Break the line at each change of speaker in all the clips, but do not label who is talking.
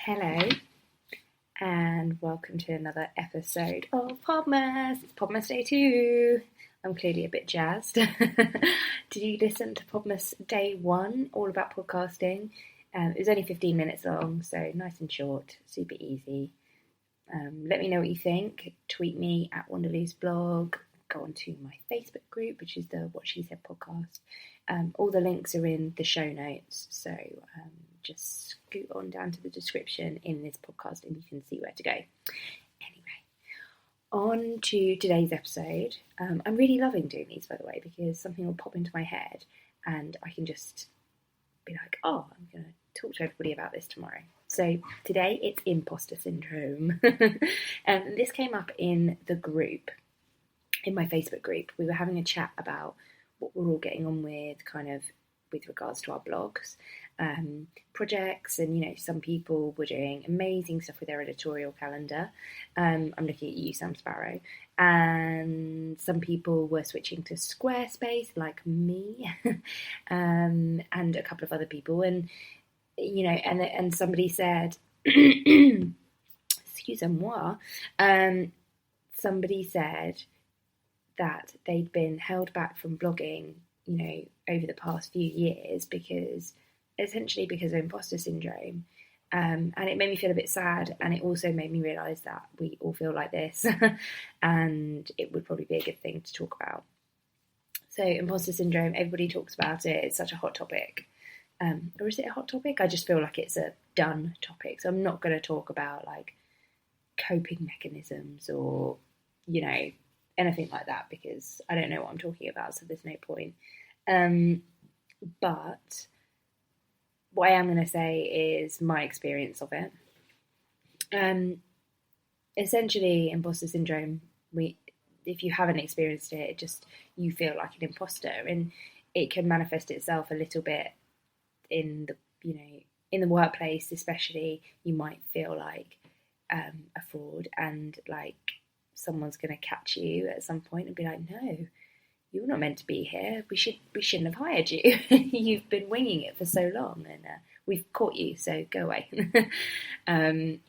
Hello, and welcome to another episode of Podmas. It's Podmas Day 2. I'm clearly a bit jazzed. Did you listen to Podmas Day 1, all about podcasting? It was only 15 minutes long, so nice and short, super easy. Let me know what you think. Tweet me at Wanderloo's blog. Go onto my Facebook group, which is the What She Said podcast. All the links are in the show notes, so just scoot on down to the description in this podcast and you can see where to go. Anyway, on to today's episode. I'm really loving doing these, by the way, because something will pop into my head and I can just be like, oh, I'm going to talk to everybody about this tomorrow. So today it's Imposter Syndrome. And this came up in the group, in my Facebook group. We were having a chat about what we're all getting on with, kind of with regards to our blogs, projects, and some people were doing amazing stuff with their editorial calendar. I'm looking at you, Sam Sparrow, and some people were switching to Squarespace, like me, and a couple of other people, and somebody said, excusez-moi, somebody said that they'd been held back from blogging, over the past few years because of imposter syndrome. And it made me feel a bit sad, and it also made me realise that we all feel like this and it would probably be a good thing to talk about. So imposter syndrome, everybody talks about it. It's such a hot topic. Or is it a hot topic? I just feel like it's a done topic. So I'm not going to talk about like coping mechanisms or, anything like that, because I don't know what I'm talking about, so there's no point. But what I am going to say is my experience of it. Essentially, imposter syndrome, if you haven't experienced it, you feel like an imposter, and it can manifest itself a little bit in the workplace, especially. You might feel like a fraud, and like someone's going to catch you at some point and be like, no, you're not meant to be here. We shouldn't have hired you. You've been winging it for so long, and we've caught you, so go away. So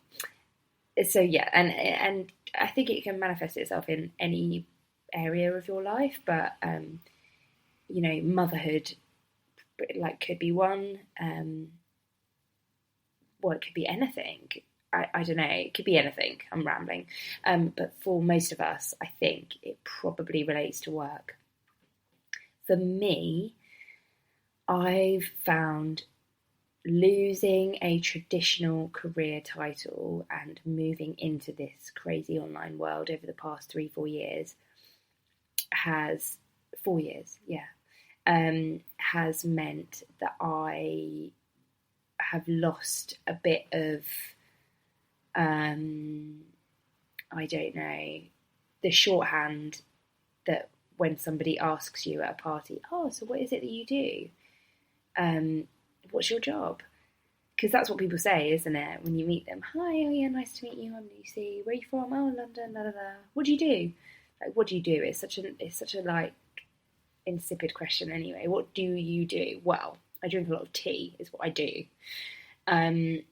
yeah, and I think it can manifest itself in any area of your life, but motherhood, like, could be one. Well, it could be anything. I don't know, it could be anything. I'm rambling. But for most of us, I think it probably relates to work. For me, I've found losing a traditional career title and moving into this crazy online world over the past 3-4 years has meant that I have lost a bit of I don't know, the shorthand that when somebody asks you at a party, oh, so what is it that you do? What's your job? Because that's what people say, isn't it? When you meet them, hi, oh yeah, nice to meet you, I'm Lucy. Where are you from? Oh, London, la la la. What do you do? Like, what do you do? It's such a like insipid question anyway. What do you do? Well, I drink a lot of tea, is what I do. And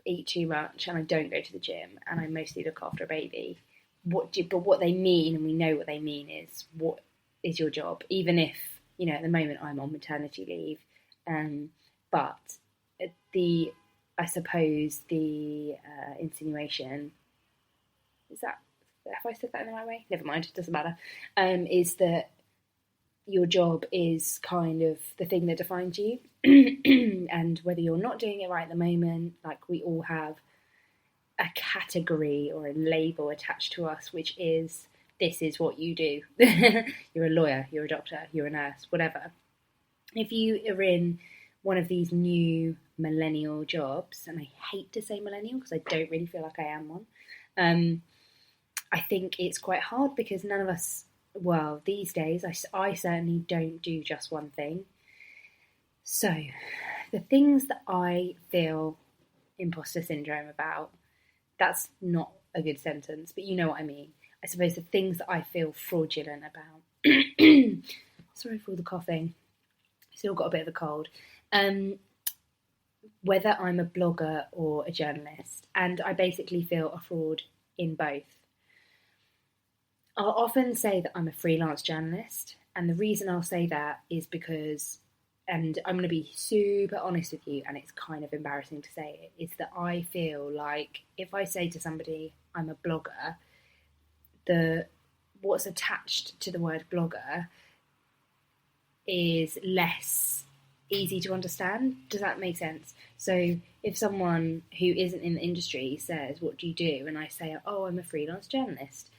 eat too much, and I don't go to the gym, and I mostly look after a baby. But what they mean, and we know what they mean, is what is your job? Even if, at the moment I'm on maternity leave, but I suppose the insinuation is that, have I said that in the right way? Never mind, it doesn't matter. Is that your job is kind of the thing that defines you. And whether you're not doing it right at the moment, like, we all have a category or a label attached to us, which is, this is what you do. You're a lawyer, you're a doctor, you're a nurse, whatever. If you are in one of these new millennial jobs, and I hate to say millennial because I don't really feel like I am one, I think it's quite hard because none of us, well, these days, I certainly don't do just one thing. So, the things that I feel imposter syndrome about, that's not a good sentence, but you know what I mean. I suppose the things that I feel fraudulent about. Sorry for all the coughing. Still got a bit of a cold. whether I'm a blogger or a journalist, and I basically feel a fraud in both. I'll often say that I'm a freelance journalist, and the reason I'll say that is because, and I'm going to be super honest with you, and it's kind of embarrassing to say it, is that I feel like if I say to somebody I'm a blogger, what's attached to the word blogger is less easy to understand. Does that make sense? So if someone who isn't in the industry says, what do you do? And I say, oh, I'm a freelance journalist.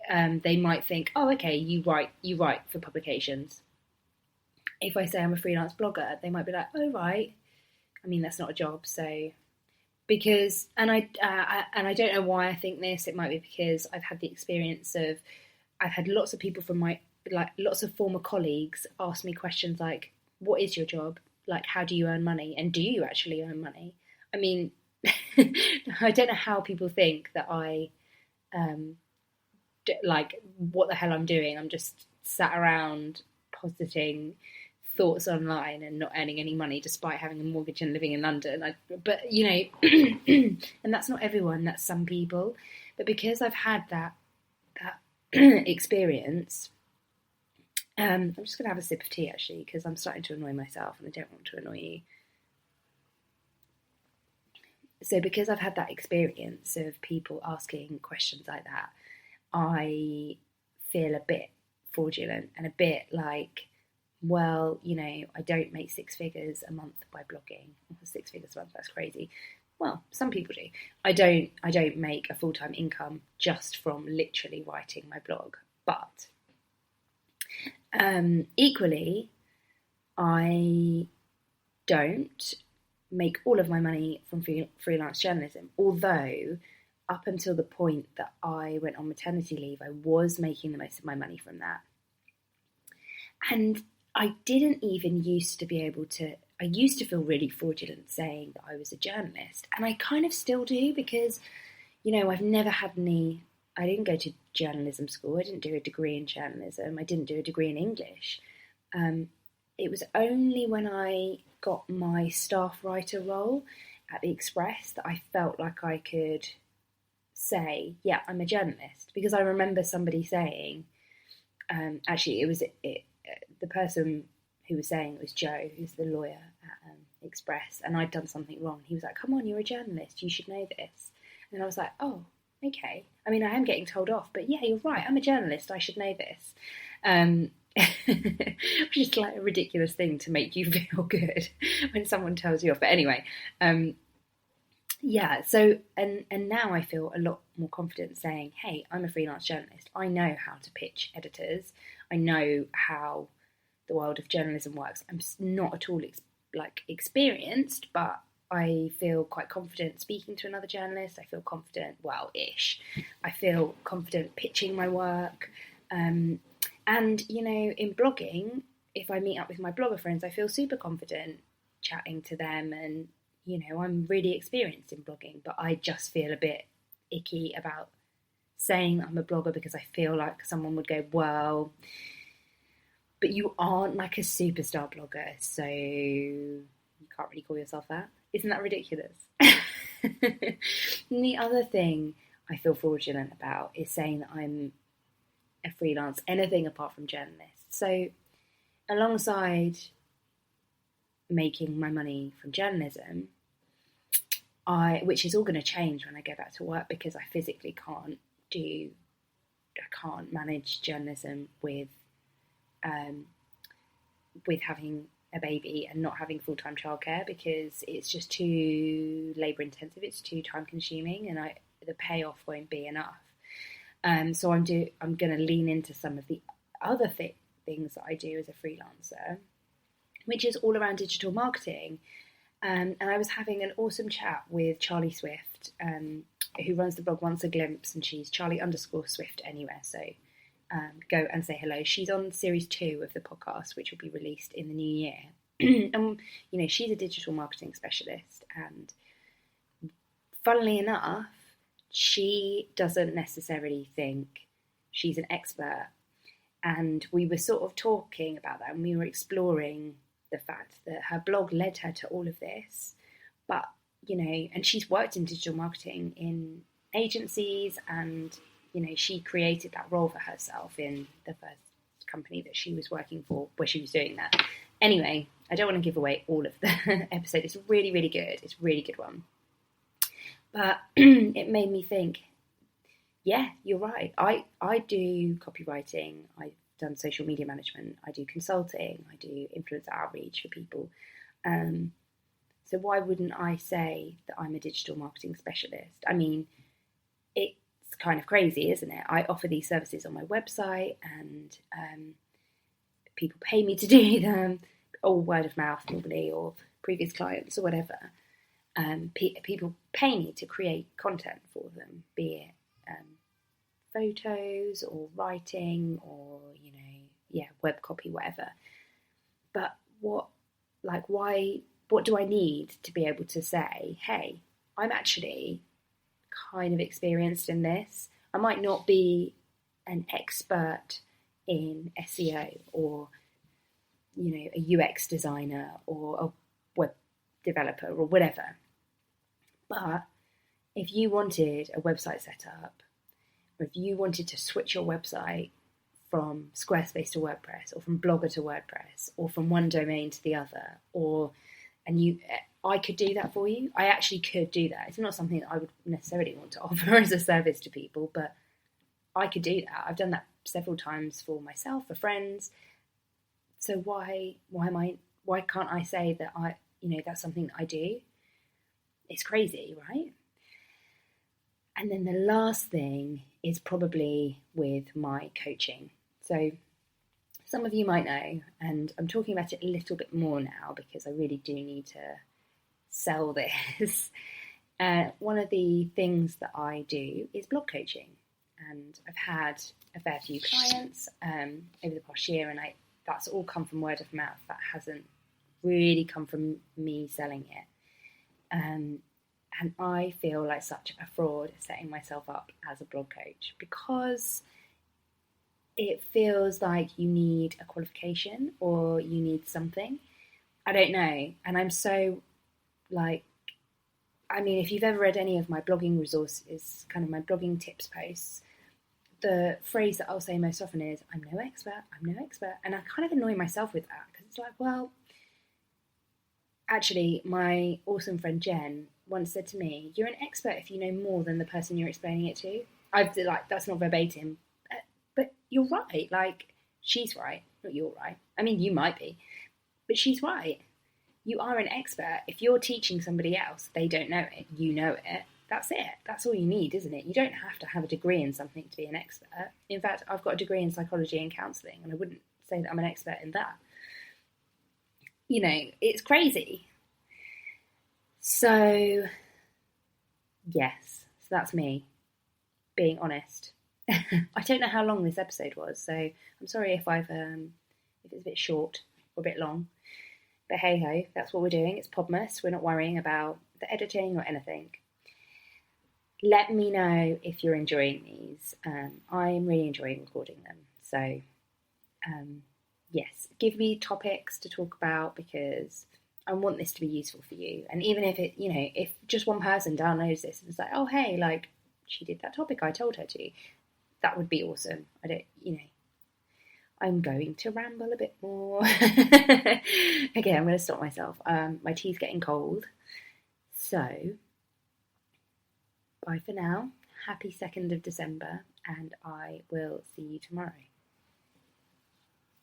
They might think, oh, okay, you write for publications. If I say I'm a freelance blogger, they might be like, oh, right. I mean, that's not a job. So because, and I don't know why I think this. It might be because I've had the experience of, I've had lots of people from lots of former colleagues ask me questions like, what is your job? Like, how do you earn money? And do you actually earn money? I mean, I don't know how people think that I, like, what the hell I'm doing. I'm just sat around positing thoughts online and not earning any money despite having a mortgage and living in London. But, you know, and that's not everyone, that's some people. But because I've had that experience, I'm just going to have a sip of tea, actually, because I'm starting to annoy myself and I don't want to annoy you. So because I've had that experience of people asking questions like that, I feel a bit fraudulent and a bit like, well, you know, I don't make 6 figures a month by blogging. 6 figures a month, that's crazy. Well, some people do. I don't make a full-time income just from literally writing my blog. But equally, I don't make all of my money from freelance journalism, although up until the point that I went on maternity leave, I was making the most of my money from that. And I didn't even used to be able to, I used to feel really fraudulent saying that I was a journalist. And I kind of still do because, you know, I've never had I didn't go to journalism school. I didn't do a degree in journalism. I didn't do a degree in English. It was only when I got my staff writer role at the Express that I felt like I could say, yeah, I'm a journalist. Because I remember somebody saying, actually, the person who was saying it was Joe, who's the lawyer at Express, and I'd done something wrong. He was like, come on, you're a journalist, you should know this. And I was like, oh, okay. I mean, I am getting told off, but yeah, you're right, I'm a journalist, I should know this. Which is like a ridiculous thing to make you feel good when someone tells you off. But anyway, yeah, so, and now I feel a lot more confident saying, hey, I'm a freelance journalist. I know how to pitch editors. I know how the world of journalism works. I'm not at all experienced, but I feel quite confident speaking to another journalist. I feel confident, well-ish. I feel confident pitching my work. And, you know, in blogging, if I meet up with my blogger friends, I feel super confident chatting to them, and, you know, I'm really experienced in blogging, but I just feel a bit icky about saying I'm a blogger because I feel like someone would go, well, but you aren't like a superstar blogger, so you can't really call yourself that. Isn't that ridiculous? And the other thing I feel fraudulent about is saying that I'm a freelance, anything apart from journalist. So alongside making my money from journalism, which is all going to change when I go back to work because I physically can't manage journalism with having a baby and not having full-time childcare, because it's just too labour intensive, it's too time consuming, and the payoff won't be enough. So I'm going to lean into some of the other things that I do as a freelancer, which is all around digital marketing. And I was having an awesome chat with Charlie Swift, who runs the blog Once a Glimpse, and she's Charlie_Swift anywhere. So go and say hello. She's on series 2 of the podcast, which will be released in the new year. And, you know, she's a digital marketing specialist. And funnily enough, she doesn't necessarily think she's an expert. And we were sort of talking about that, and we were exploring the fact that her blog led her to all of this. But, and she's worked in digital marketing in agencies, and, she created that role for herself in the first company that she was working for, where she was doing that. Anyway, I don't want to give away all of the episode. It's really, really good. It's a really good one. But it made me think, yeah, you're right. I do copywriting. I've done social media management. I do consulting. I do influencer outreach for people. So why wouldn't I say that I'm a digital marketing specialist? I mean, it's kind of crazy, isn't it? I offer these services on my website, and people pay me to do them, or word of mouth normally, or previous clients or whatever. People pay me to create content for them, be it photos or writing or, web copy, whatever. But what do I need to be able to say, hey, I'm actually kind of experienced in this. I might not be an expert in SEO or, a UX designer or a web developer or whatever. But if you wanted a website set up, or if you wanted to switch your website from Squarespace to WordPress, or from Blogger to WordPress, or from one domain to the other, I could do that for you. I actually could do that. It's not something that I would necessarily want to offer as a service to people, but I could do that. I've done that several times for myself, for friends. So why can't I say that that's something that I do? It's crazy, right? And then the last thing is probably with my coaching. So some of you might know, and I'm talking about it a little bit more now because I really do need to sell this. One of the things that I do is blog coaching, and I've had a fair few clients over the past year, and that's all come from word of mouth. That hasn't really come from me selling it. And I feel like such a fraud setting myself up as a blog coach, because it feels like you need a qualification or you need something. I don't know. And I'm so if you've ever read any of my blogging resources, kind of my blogging tips posts, the phrase that I'll say most often is, I'm no expert. And I kind of annoy myself with that, because it's like, well, actually, my awesome friend Jen once said to me, you're an expert if you know more than the person you're explaining it to. That's not verbatim, but you're right. She's right, not you're right. I mean, you might be, but she's right. You are an expert. If you're teaching somebody else, they don't know it, you know it. That's it. That's all you need, isn't it? You don't have to have a degree in something to be an expert. In fact, I've got a degree in psychology and counselling, and I wouldn't say that I'm an expert in that. It's crazy. So, yes, so that's me being honest. I don't know how long this episode was, so I'm sorry if if it's a bit short or a bit long. But hey ho, that's what we're doing. It's Podmas. We're not worrying about the editing or anything. Let me know if you're enjoying these. I'm really enjoying recording them. So, yes, give me topics to talk about, because I want this to be useful for you. And even if if just one person downloads this and it's like, oh, hey, she did that topic I told her to, that would be awesome. I'm going to ramble a bit more. Okay, I'm going to stop myself. My tea's getting cold. So, bye for now. Happy 2nd of December, and I will see you tomorrow.